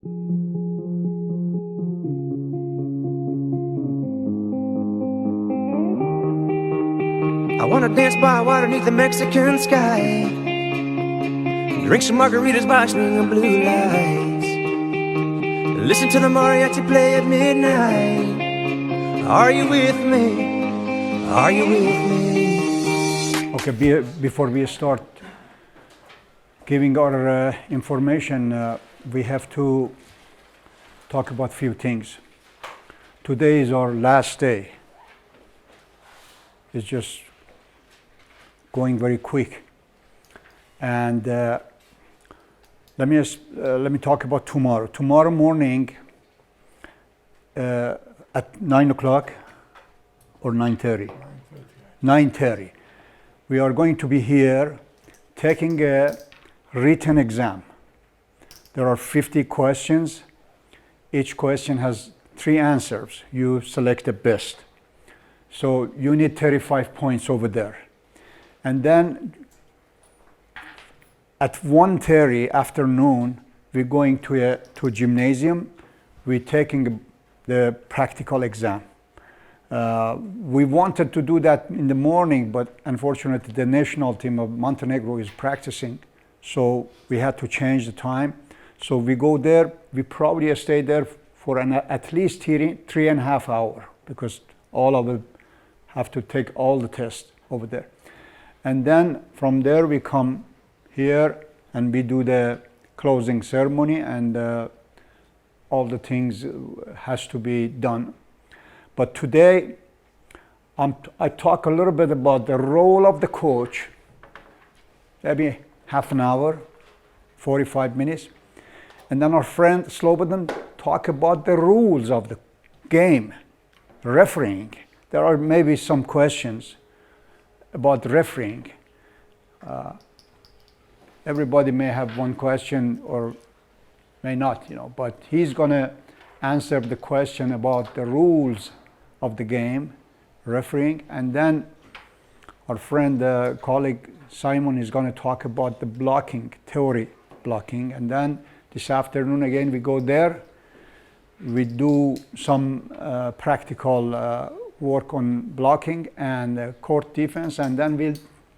I wanna dance by water beneath the Mexican sky, drink some margaritas by swinging blue lights, listen to the mariachi play at midnight. Are you with me? Are you with me? Okay, before we start giving our information, we have to talk about a few things. Today is our last day. It's just going very quick. And let me talk about tomorrow. Tomorrow morning at 9 o'clock or 9:30? 9:30. We are going to be here taking a written exam. There are 50 questions. Each question has 3 answers. You select the best. So you need 35 points over there. And then at 1:30 afternoon, we're going to a gymnasium. We're taking the practical exam. We wanted to do that in the morning, but unfortunately the national team of Montenegro is practicing, so we had to change the time. So we go there, we probably stay there for at least 3.5 hours, because all of us have to take all the tests over there. And then from there we come here and we do the closing ceremony, and all the things has to be done. But today I talk a little bit about the role of the coach, maybe half an hour, 45 minutes. And then our friend Slobodan talk about the rules of the game, refereeing. There are maybe some questions about refereeing. Everybody may have one question or may not, but he's gonna answer the question about the rules of the game, refereeing. And then our friend, colleague Sajmon is gonna talk about the blocking, theory blocking. And then this afternoon again, we go there. We do some practical work on blocking and court defense, and then we'll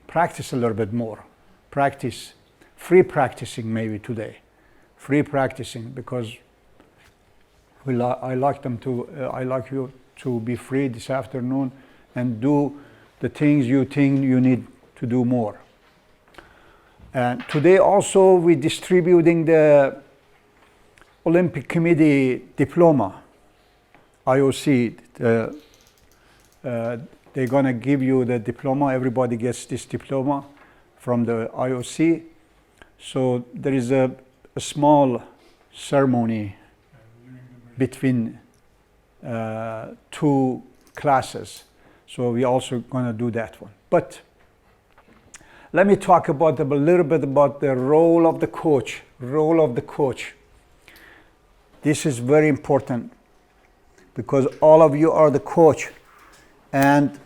practice a little bit more. Practice, free practicing maybe today. Free practicing, because I like you to be free this afternoon and do the things you think you need to do more. And today also we're distributing the Olympic Committee diploma, IOC. They're gonna give you the diploma. Everybody gets this diploma from the IOC. So there is a small ceremony between 2 classes. So we're also gonna do that one. But let me talk about a little bit about the role of the coach. Role of the coach. This is very important, because all of you are the coach. And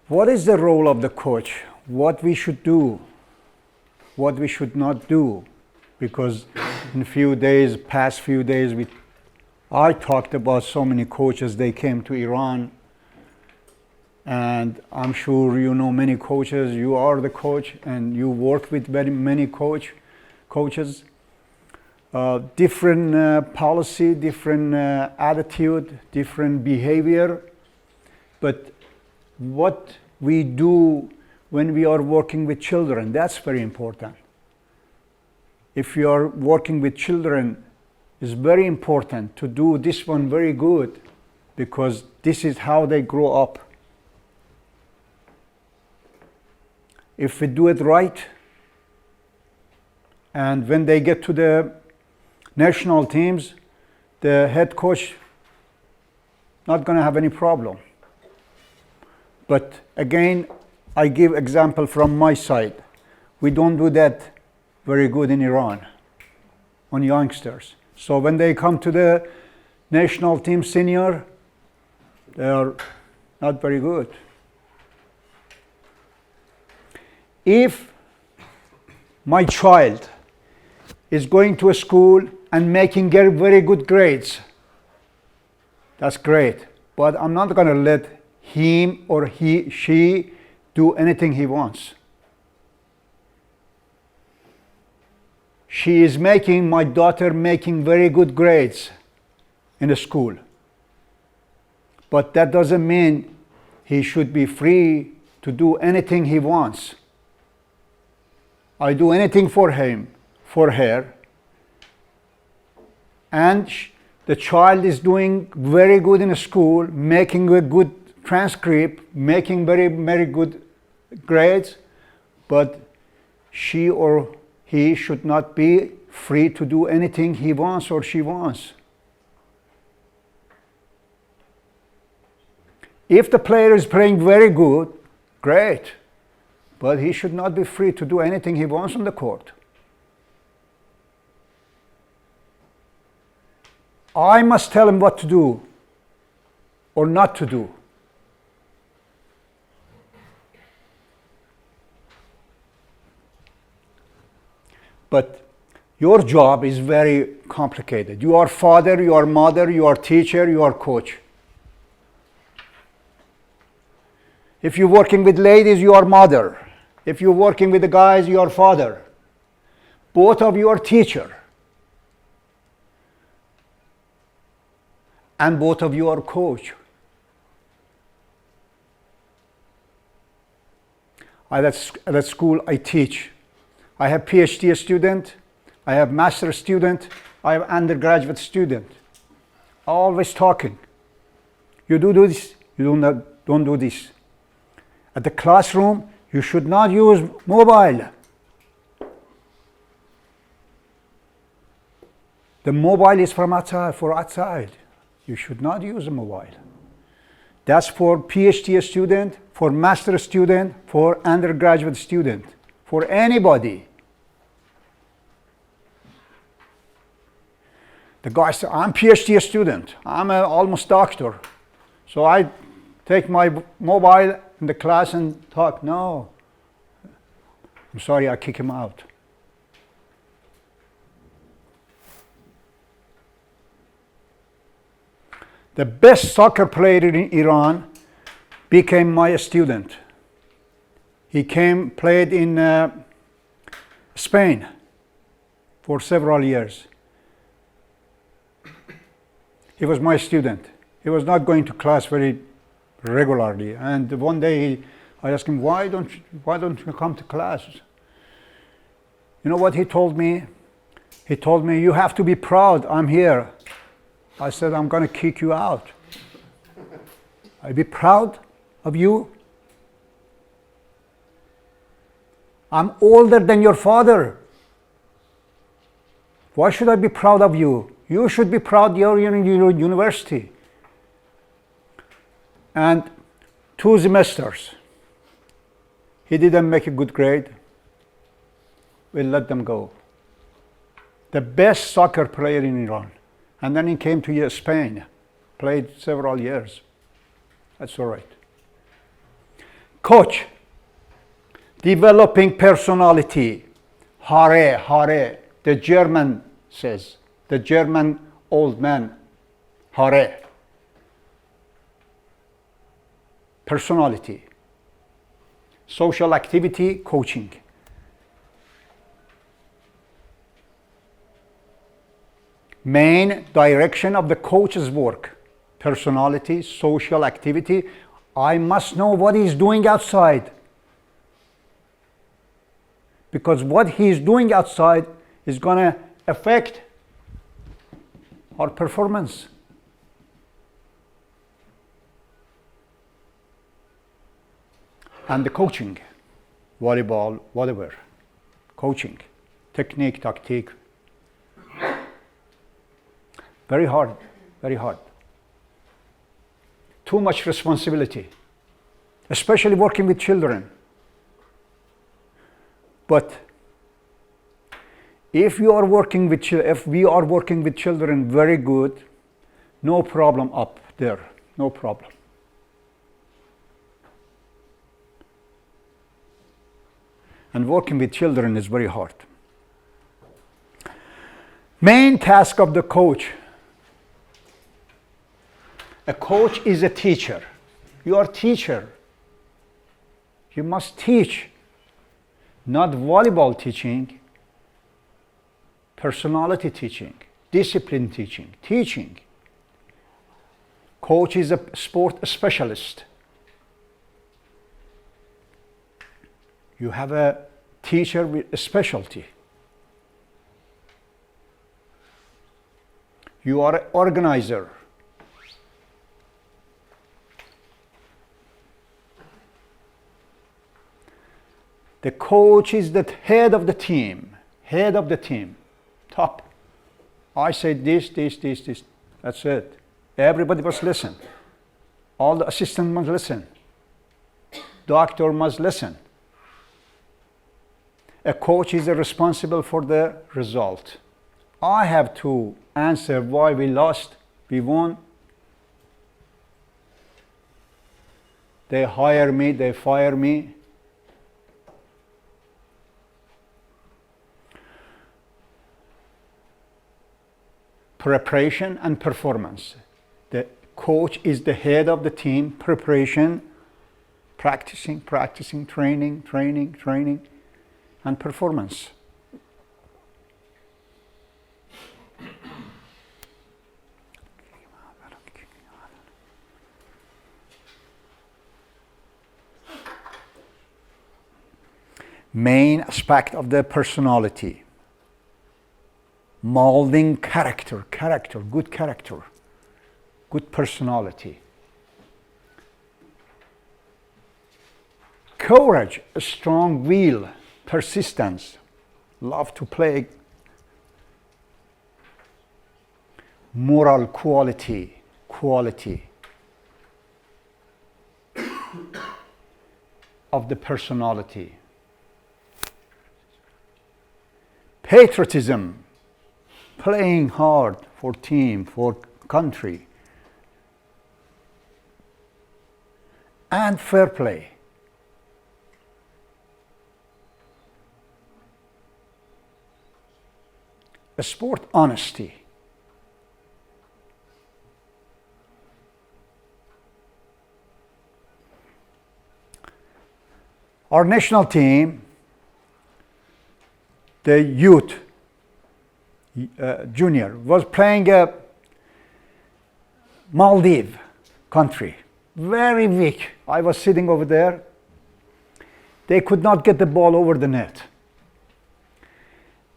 what is the role of the coach? What we should do, what we should not do, because in past few days, I talked about so many coaches. They came to Iran, and I'm sure you know many coaches. You are the coach, and you work with very many coaches. Different policy, different attitude, different behavior. But what we do when we are working with children, that's very important. If you are working with children, it's very important to do this one very good, because this is how they grow up. If we do it right, and when they get to the national teams, the head coach not going to have any problem. But again, I give example from my side. we don't do that very good in Iran on youngsters. So when they come to the national team senior, they are not very good. If my child is going to a school and making very good grades, that's great. But I'm not going to let him or she do anything he wants. She is making, my daughter making very good grades in the school. But that doesn't mean he should be free to do anything he wants. I do anything for him, for her. And the child is doing very good in school, making a good transcript, making very good grades, but she or he should not be free to do anything he wants or she wants. If the player is playing very good, great, but he should not be free to do anything he wants on the court. I must tell him what to do or not to do. But your job is very complicated. You are father, you are mother, you are teacher, you are coach. If you're working with ladies, you are mother. If you're working with the guys, you are father. Both of you are teacher. And both of you are coach. At that school I teach. I have PhD student, I have master student, I have undergraduate student. Always talking. You do this, you don't do this. At the classroom, you should not use mobile. The mobile is from outside, for outside. You should not use a mobile. That's for PhD student, for master student, for undergraduate student, for anybody. The guy said, I'm PhD student, I'm almost doctor. So I take my mobile in the class and talk. No, I'm sorry, I kick him out. The best soccer player in Iran became my student. He played in Spain for several years. He was my student. He was not going to class very regularly. And one day I asked him, why don't you come to class? You know what he told me? He told me, you have to be proud, I'm here. I said, I'm going to kick you out. I be proud of you? I'm older than your father. Why should I be proud of you? You should be proud you're in university. And 2 semesters, he didn't make a good grade. We'll let them go. The best soccer player in Iran. And then he came to Spain, played several years. That's all right. Coach, developing personality. Hare, the German says. The German old man, Hare. Personality. Social activity, coaching. Main direction of the coach's work. Personality, social activity. I must know what he's doing outside. Because what he's doing outside is going to affect our performance. And the coaching, volleyball, whatever, coaching, technique, tactique. Very hard, very hard. Too much responsibility, especially working with children. But if we are working with children very good, no problem up there, no problem. And working with children is very hard. Main task of the coach. A coach is a teacher. You are a teacher. You must teach, not volleyball teaching, personality teaching, discipline teaching, teaching. Coach is a sport specialist. You have a teacher with a specialty. You are an organizer. The coach is the head of the team, top. I say this. That's it. Everybody must listen. All the assistants must listen. Doctor must listen. A coach is responsible for the result. I have to answer why we lost, we won. They hire me, they fire me. Preparation and performance. The coach is the head of the team. Preparation, practicing, training, and performance. Main aspect of the personality. Molding character, good personality. Courage, a strong will, persistence, love to play. Moral quality of the personality. Patriotism, playing hard for team, for country. And fair play. A sport honesty. Our national team, the youth, junior, was playing a Maldives country, very weak. I was sitting over there. They could not get the ball over the net.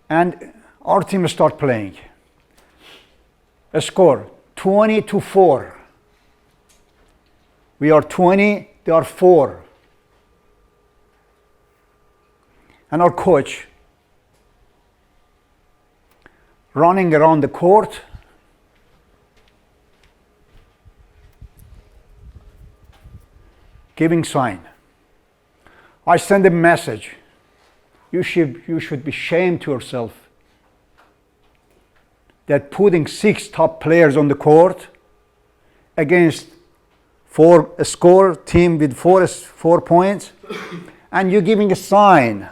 And our team start playing. A score, 20-4. We are 20, they are 4. And our coach running around the court, giving sign. I send a message. You should be ashamed to yourself that putting 6 top players on the court against a score team with 4 points, and you're giving a sign.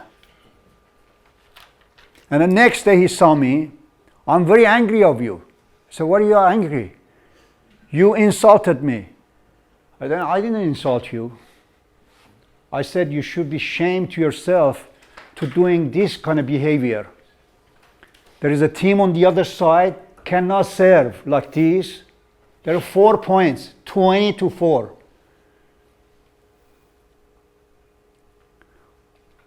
And the next day he saw me. I'm very angry of you. So what are you angry? You insulted me. I didn't insult you. I said you should be ashamed to yourself to doing this kind of behavior. There is a team on the other side cannot serve like this. There are 4 points, 20-4.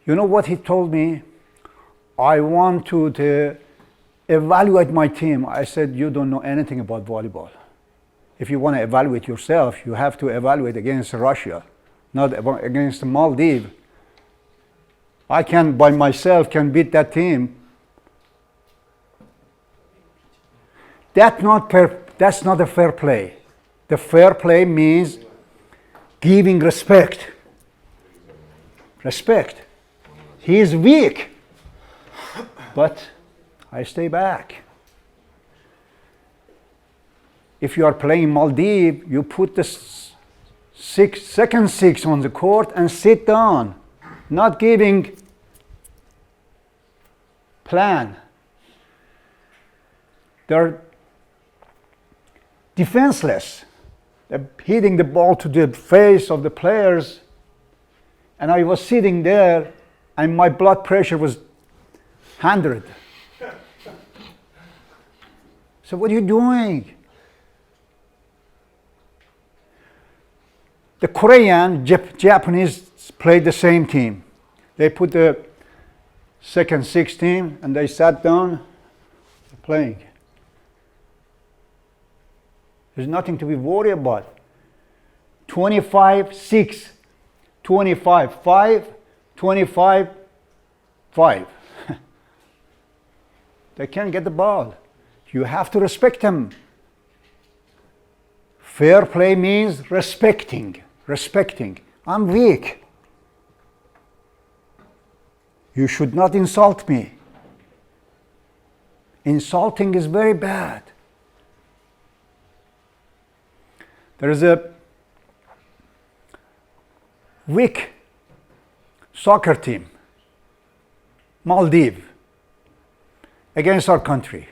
You know what he told me? I want to evaluate my team. I said, you don't know anything about volleyball. If you want to evaluate yourself, you have to evaluate against Russia, not against Maldives. I can, by myself, can beat that team. That's not a fair play. The fair play means giving respect. Respect. He is weak, but I stay back. If you are playing Maldives, you put the second six on the court and sit down, not giving plan. They're defenseless. They're hitting the ball to the face of the players, and I was sitting there and my blood pressure was 100. So what are you doing? The Korean, Japanese played the same team. They put the second six team and they sat down playing. There's nothing to be worried about. 25-6, 25-5, 25-5. They can't get the ball. You have to respect them. Fair play means respecting. I'm weak. You should not insult me. Insulting is very bad. There is a weak soccer team, Maldives, against our country.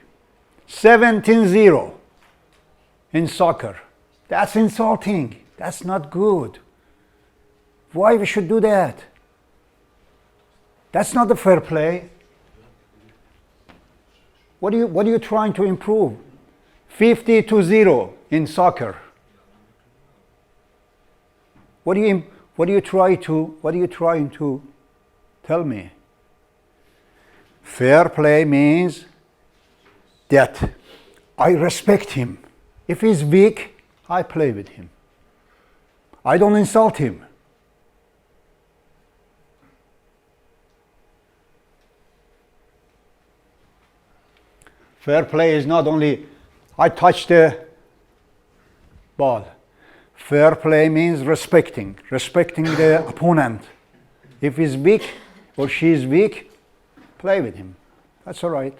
17-0 in soccer. That's insulting. That's not good. Why we should do that? That's not the fair play. What are you trying to improve? 50-0 in soccer. What are you trying to tell me? Fair play means that I respect him. If he's weak, I play with him. I don't insult him. Fair play is not only I touch the ball. Fair play means respecting the opponent. If he's weak or she is weak, play with him. That's all right.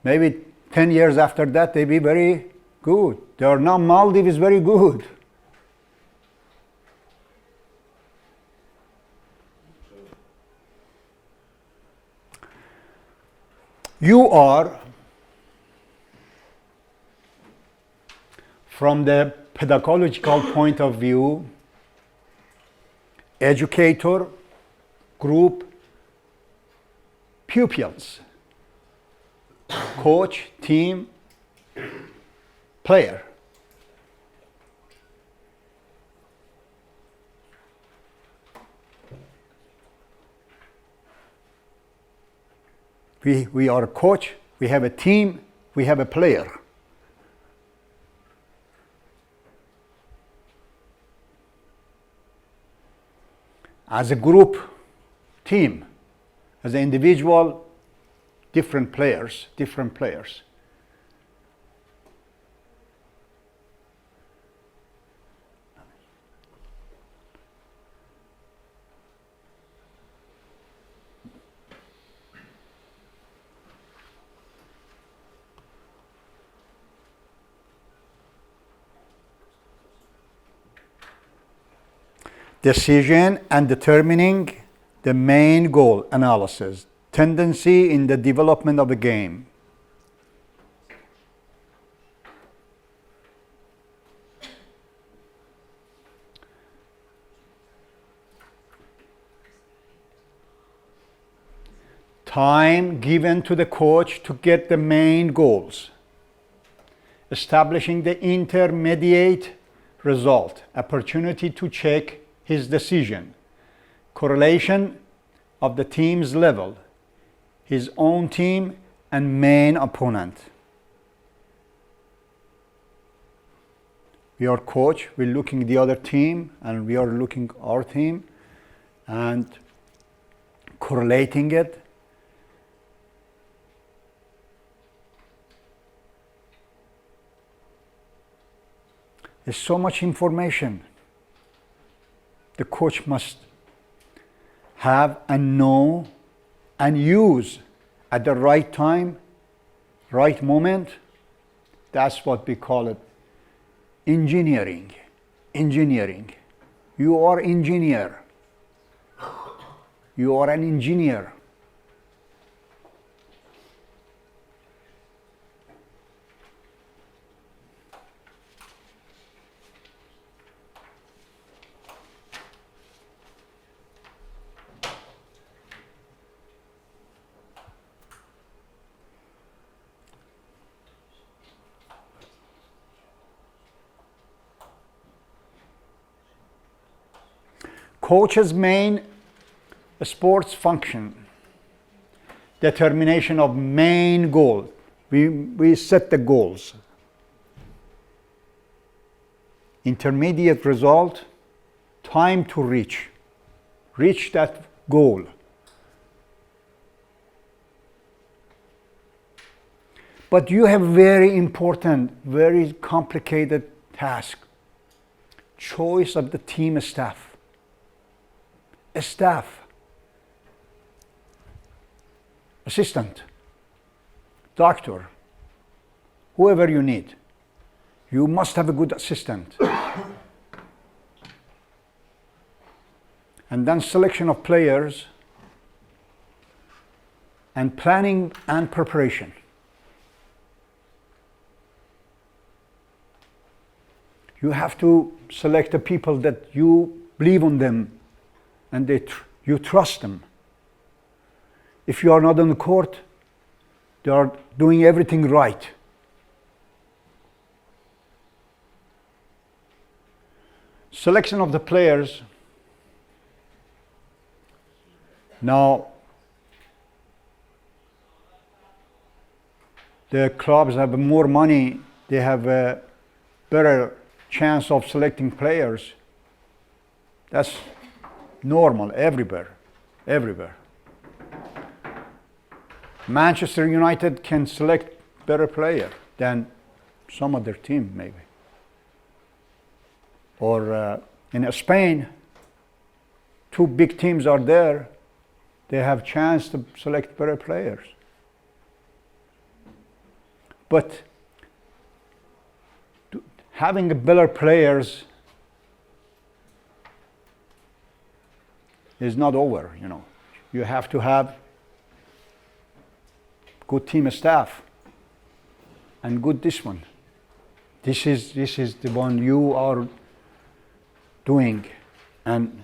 Maybe 10 years after that, they be very good. They are now Maldives is very good. You are, from the pedagogical point of view, educator, group, pupils, coach, team, player. We are a coach, we have a team, we have a player. As a group, team, as an individual, different players. Decision and determining the main goal analysis, tendency in the development of the game. Time given to the coach to get the main goals. Establishing the intermediate result, opportunity to check his decision, correlation of the team's level, his own team and main opponent. We are coach, we're looking the other team and we are looking our team and correlating it. There's so much information. The coach must have and know and use at the right time, right moment, that's what we call it engineering. Engineering. You are engineer. You are an engineer. Coach's main sports function, determination of main goal. We set the goals. Intermediate result, time to reach that goal. But you have very important, very complicated task. Choice of the team staff. A staff, assistant, doctor, whoever you need. You must have a good assistant. And then selection of players and planning and preparation. You have to select the people that you believe on them and you trust them. If you are not on the court, they are doing everything right. Selection of the players. Now, the clubs have more money, they have a better chance of selecting players. That's normal everywhere. Manchester United can select better player than some other team maybe. Or in Spain, two big teams are there. They have chance to select better players. But having better players is not over, you know. You have to have good team staff and good this one. This is the one you are doing and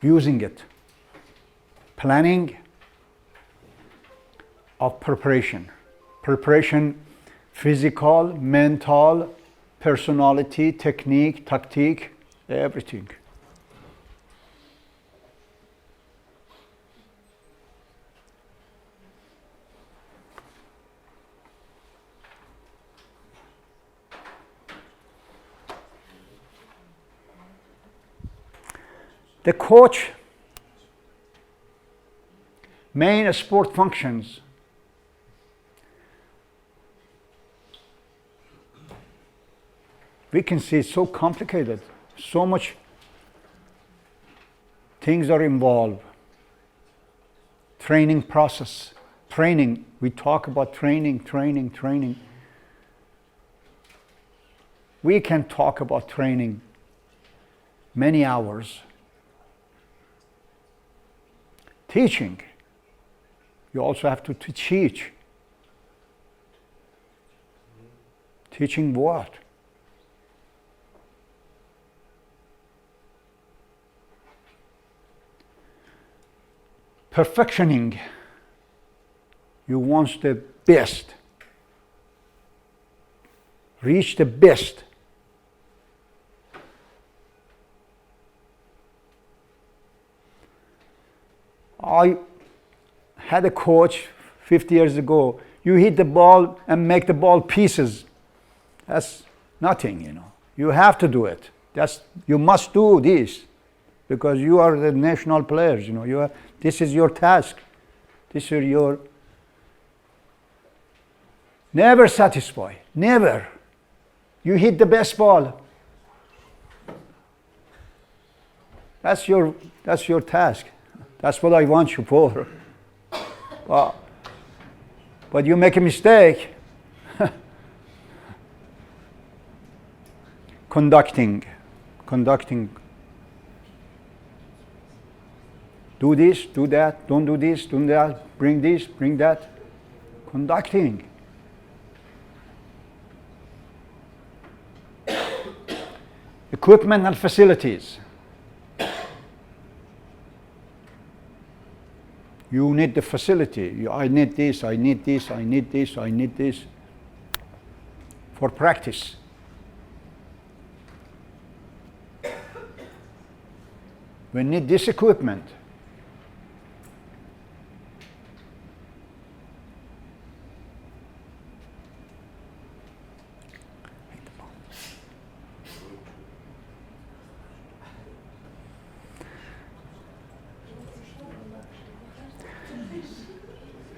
using it. Planning of preparation. Preparation, physical, mental, personality, technique, tactique, everything. The coach main sport functions. We can see it's so complicated, so much things are involved. Training process, training, we talk about training. We can talk about training many hours. Teaching, you also have to teach. Teaching what? Perfectioning. You want the best. Reach the best. I had a coach 50 years ago. You hit the ball and make the ball pieces. That's nothing, you know. You have to do it. You must do this because you are the national players, you know. This is your task. This is your... Never satisfy. Never. You hit the best ball. That's your task. That's what I want you for. But you make a mistake. Conducting. Do this, do that, don't do this, do that, bring this, bring that. Conducting. Equipment and facilities. You need the facility. I need this, I need this, I need this, I need this. For practice. We need this equipment.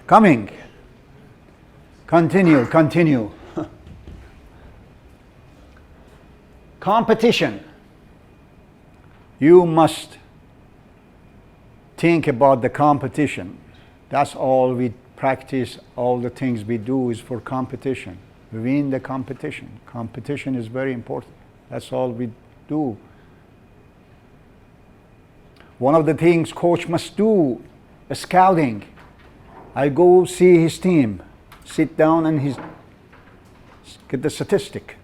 Coming. Continue. Competition. You must think about the competition. That's all we practice, all the things we do is for competition. Win the competition. Competition is very important. That's all we do. One of the things coach must do is scouting. I go see his team, sit down and get the statistic.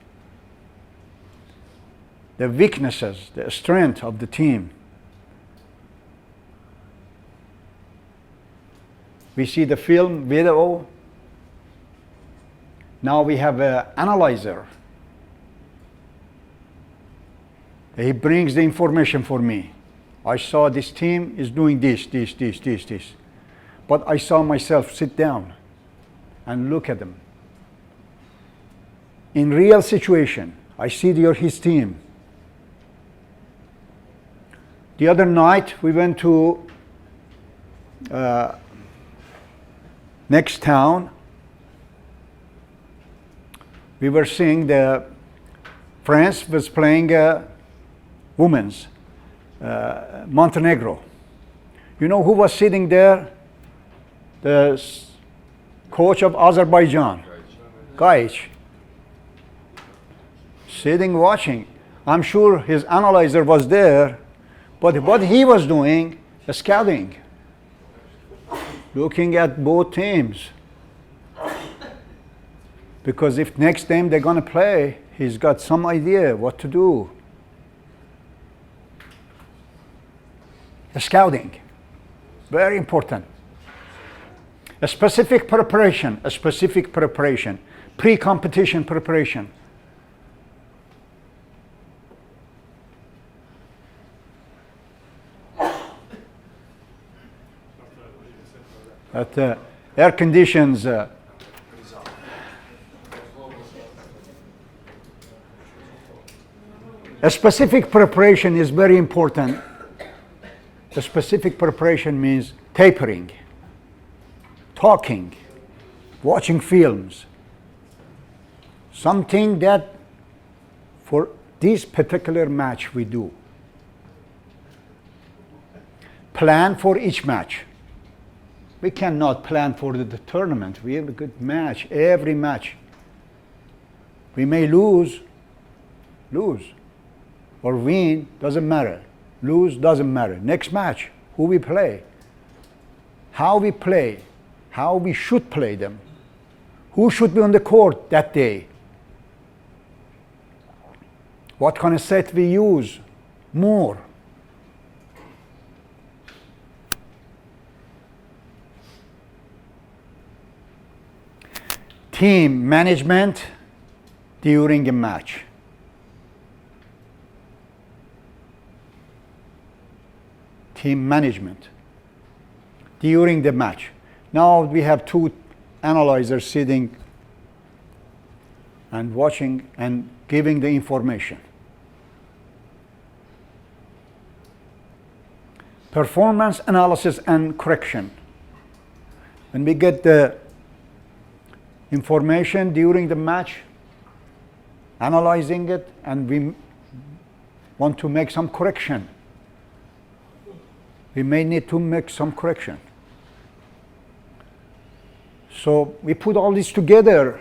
The weaknesses, the strength of the team. We see the film, video. Now we have an analyzer. He brings the information for me. I saw this team is doing this. But I saw myself sit down and look at them. In real situation, I see his team. The other night we went to next town. We were seeing France was playing women's Montenegro. You know who was sitting there? The coach of Azerbaijan, Gaich, sitting watching. I'm sure his analyzer was there, but what he was doing is scouting, looking at both teams. Because if next time they're going to play, he's got some idea what to do. Scouting, very important. A specific preparation, pre-competition preparation. At air conditions. A specific preparation is very important. A specific preparation means tapering, talking, watching films. Something that for this particular match we do. Plan for each match. We cannot plan for the tournament. We have a good match, every match. We may lose, or win, doesn't matter. Lose, doesn't matter. Next match, who we play, how we play, how we should play them, who should be on the court that day, what kind of set we use more. Team management during a match. Team management during the match. Now we have two analyzers sitting and watching and giving the information. Performance analysis and correction. When we get the information during the match, analyzing it, and we want to make some correction. we may need to make some correction. So we put all this together,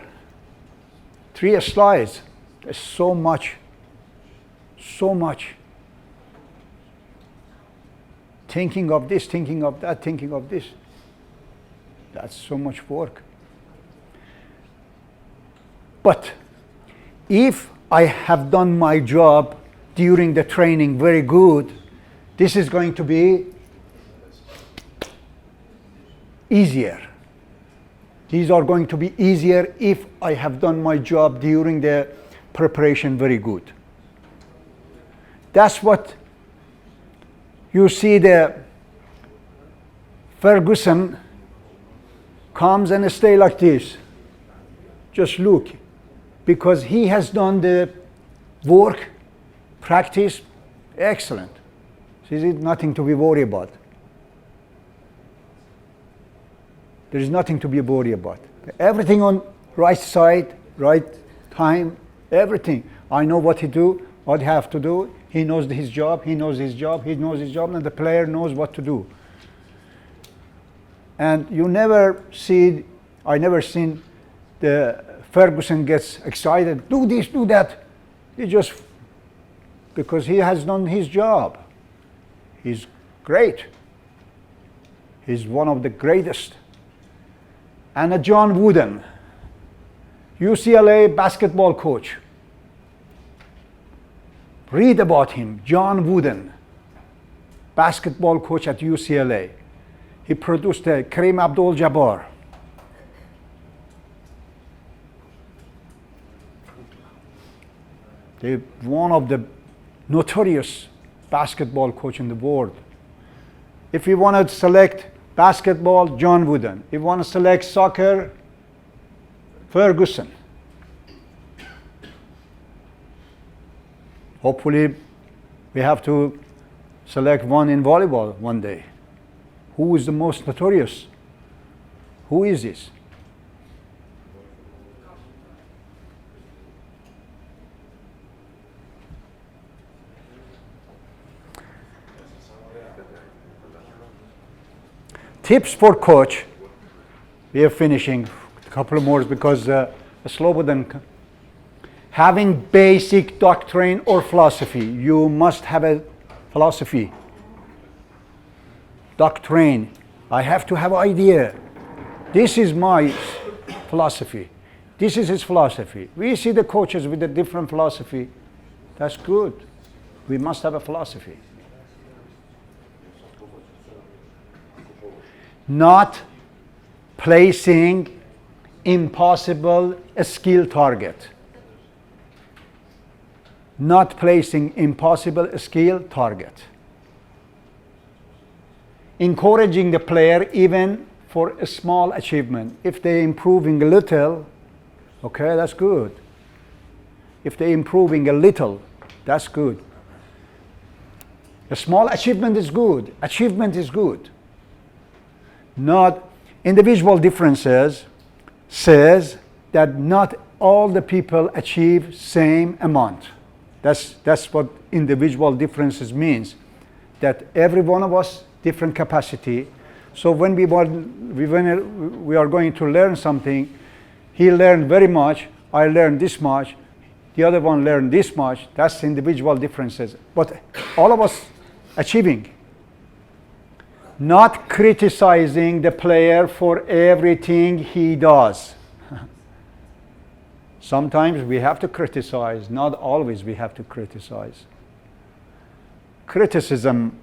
3 slides. There's so much. Thinking of this, thinking of that, thinking of this. That's so much work. But if I have done my job during the training very good, this is going to be easier. These are going to be easier if I have done my job during the preparation very good. That's what you see. The Ferguson comes and stay like this. Just look, because he has done the work, practice, excellent. There is nothing to be worried about. There is nothing to be worried about. Everything on right side, right time, everything. I know what he do, what he have to do. He knows his job, he knows his job, he knows his job, and the player knows what to do. And you never see, I never seen the Ferguson gets excited, do this, do that. He just, because he has done his job. He's great. He's one of the greatest. And John Wooden, UCLA basketball coach. Read about him, John Wooden, basketball coach at UCLA. He produced Kareem Abdul-Jabbar. They're one of the notorious basketball coach in the world. If you want to select basketball, John Wooden. If you want to select soccer, Ferguson. Hopefully, we have to select one in volleyball one day. Who is the most notorious? Who is this? Tips for coach. We are finishing a couple more because Slobodan. Having basic doctrine or philosophy. You must have a philosophy. Doctrine. I have to have idea. This is my philosophy. This is his philosophy. We see the coaches with a different philosophy. That's good. We must have a philosophy. Not placing impossible skill target. Not placing impossible skill target. Encouraging the player even for a small achievement. If they're improving a little, okay, that's good. If they're improving a little, that's good. A small achievement is good. Achievement is good. Not individual differences says that not all the people achieve same amount. That's what individual differences means. That every one of us different capacity. So when we are going to learn something, he learned very much, I learned this much, the other one learned this much. That's individual differences. But all of us achieving. Not criticizing the player for everything he does. Sometimes we have to criticize, not always we have to criticize. Criticism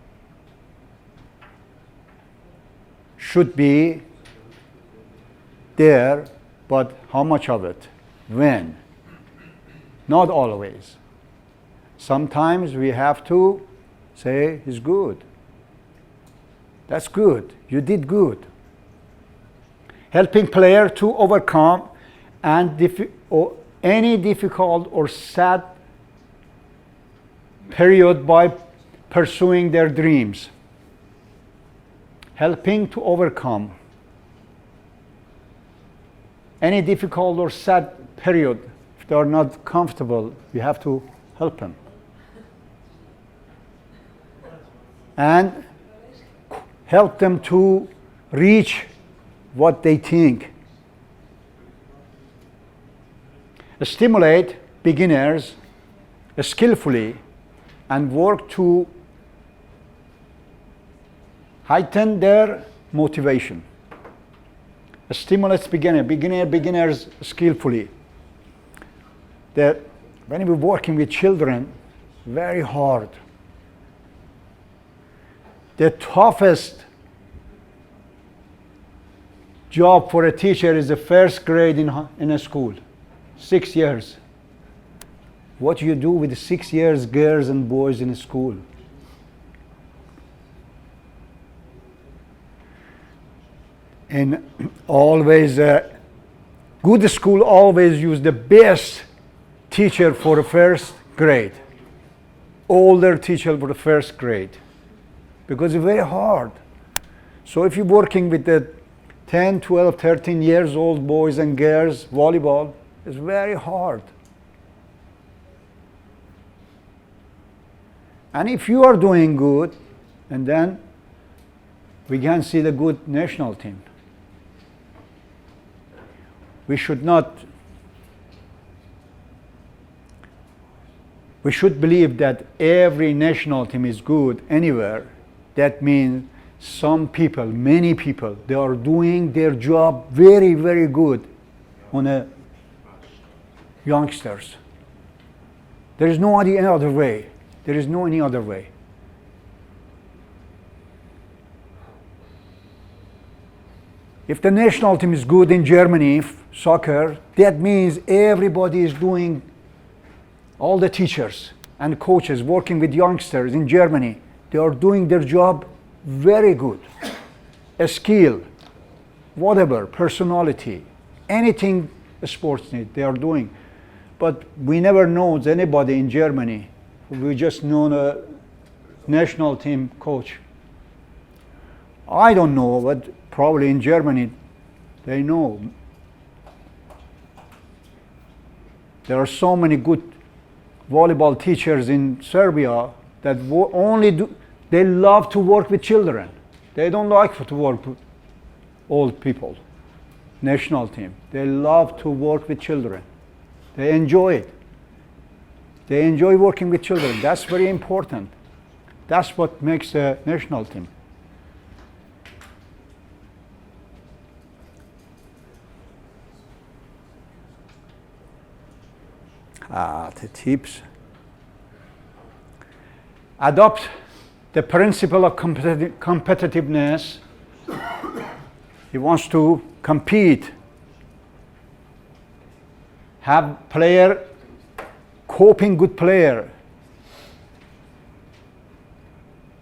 should be there, but how much of it? When? Not always. Sometimes we have to say, he's good. That's good. You did good. Helping player to overcome any difficult or sad period by pursuing their dreams. Helping to overcome any difficult or sad period. If they are not comfortable, we have to help them. And help them to reach what they think. Stimulate beginners skillfully and work to heighten their motivation. Stimulates beginners skillfully. That when we're working with children, very hard. The toughest job for a teacher is the first grade in a school, 6 years. What do you do with the 6 years girls and boys in a school? And always, good school always use the best teacher for the first grade. Older teacher for the first grade. Because it's very hard. So if you're working with the 10, 12, 13 years old boys and girls, volleyball, it's very hard. And if you are doing good, and then we can see the good national team. We should believe that every national team is good anywhere. That means some people, many people, they are doing their job very, very good on a youngsters. There is no any other way. There is no any other way. If the national team is good in Germany, soccer, that means everybody is doing, all the teachers and coaches working with youngsters in Germany, they are doing their job very good. A skill, whatever, personality, anything sports need, they are doing. But we never know anybody in Germany. We just know a national team coach. I don't know, but probably in Germany, they know. There are so many good volleyball teachers in Serbia that they love to work with children. They don't like to work with old people. National team. They love to work with children. They enjoy it. They enjoy working with children. That's very important. That's what makes a national team. The tips. Adopt the principle of competitiveness. He wants to compete. Have player, coping good player.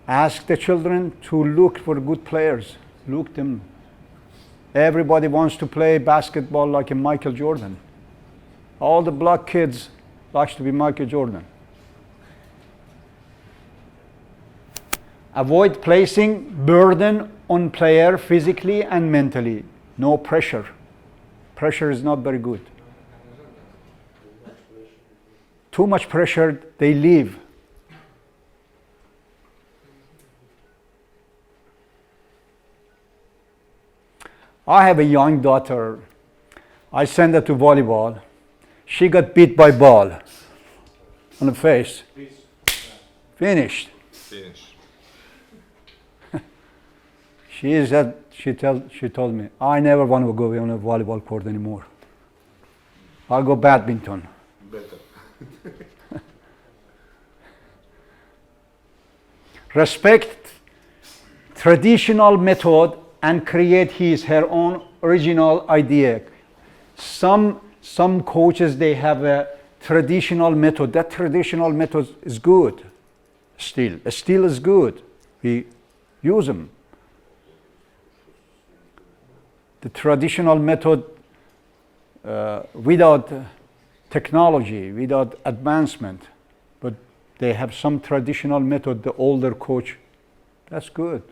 Ask the children to look for good players. Look them. Everybody wants to play basketball like a Michael Jordan. All the black kids like to be Michael Jordan. Avoid placing burden on player physically and mentally. No pressure. Pressure is not very good. Too much pressure, they leave. I have a young daughter. I sent her to volleyball. She got beat by ball on the face. Finished. She told me, I never want to go on a volleyball court anymore. I'll go badminton. Better. Respect traditional method and create her own original idea. Some coaches, they have a traditional method. That traditional method is good. Still is good. We use them. The traditional method without technology, without advancement, but they have some traditional method, the older coach, that's good.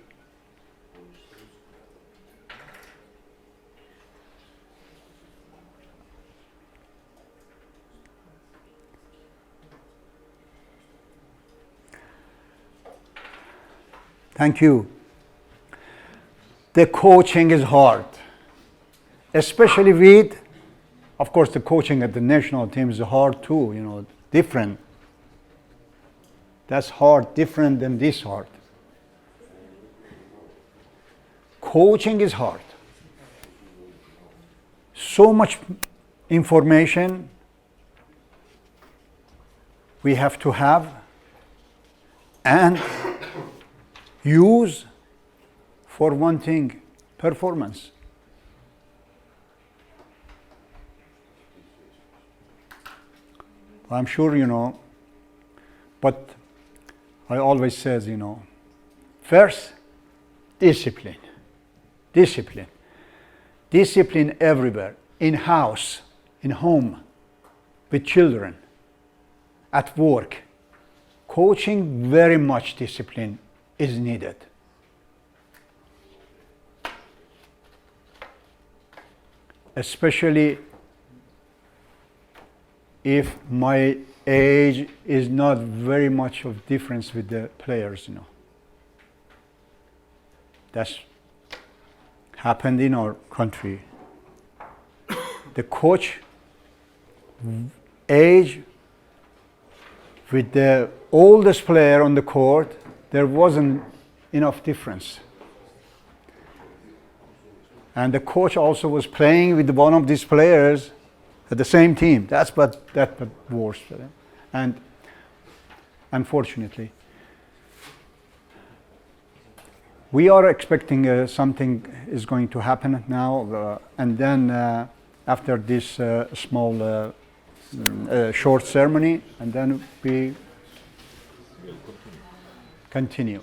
Thank you. the coaching is hard, especially with, of course, the coaching at the national team is hard too, you know, different. That's hard, different than this hard. Coaching is hard. So much information we have to have and use for one thing, performance. I'm sure you know, but I always says, you know, first, discipline. Discipline. Discipline everywhere, in house, in home, with children, at work. Coaching, very much discipline is needed. Especially if my age is not very much of difference with the players, you know. That's happened in our country. The coach age with the oldest player on the court, there wasn't enough difference. And the coach also was playing with one of these players at the same team. That's what worse for them. And unfortunately, we are expecting something is going to happen now, and then after this small short ceremony, and then we continue.